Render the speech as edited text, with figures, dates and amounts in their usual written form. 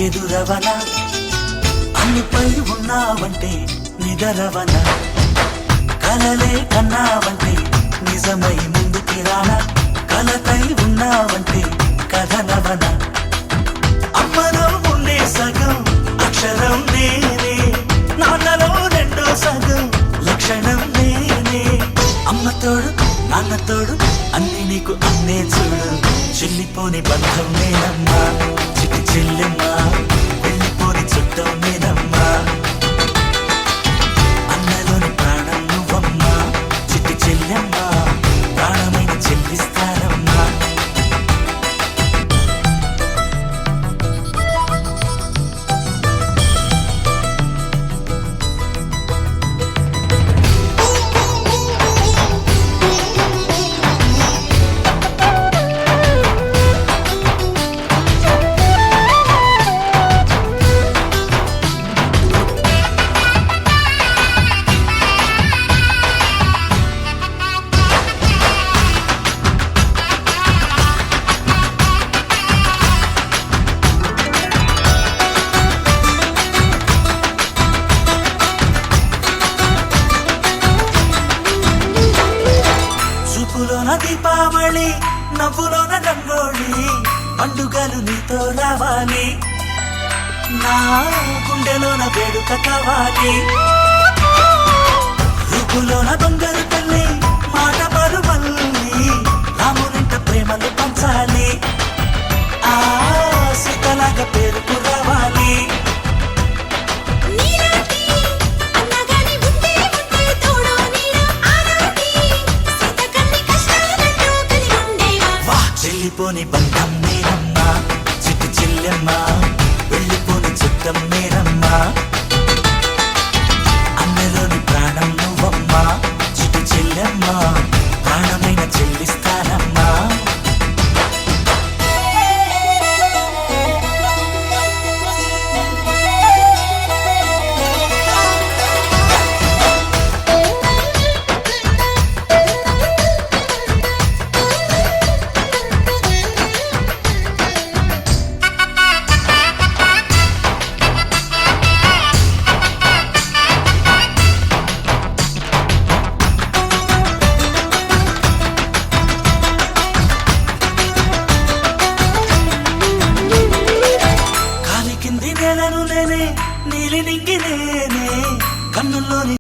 ఎదురవన అన్నిపై ఉన్నావంటే నిదరవన కలలే కన్నావంటే నిజమై ముందుకి రానా కలతై ఉన్నావంటే కథనవన అమ్మలో ఉండే సగం అక్షరం నేనే నాన్నలో రెండో సగం లక్షణం నేనే అమ్మ తోడు నాన్న తోడు అన్ని నీకు అన్నే చూడు చెల్లిపోని బంధం నేనమ్మా చిటి చెల్లెమ్మా వెళ్ళిపోని చుట్టం నేనమ్మా అన్నలోని ప్రాణం నువ్వమ్మా చిటి చెల్లెమ్మా ప్రాణమైన చెల్లిస్తానమ్మా చూపులోన దీపావళి నవ్వులోన రంగోళి పండుగలు నీతో రావాలి నా గుండెలోన వేడుక కావాలి రూపులోన బంగారు తల్లి మాట పరుమల్లి రామునింట ప్రేమలు పంచాలి ఆ సీతలాగా పేరుకు రావాలి వెళ్ళిపోని బంధం నేనమ్మా చిట్టి చెల్లెమ్మా వెళ్ళిపోని చుట్టం నేనమ్మా అన్నలోని ప్రాణం నువ్వమ్మా చిట్టి చెల్లెమ్మా ప్రాణమైన చెల్లిస్తానమ్మా నేనే నీలి నింగి నేనే కన్నుల్లోని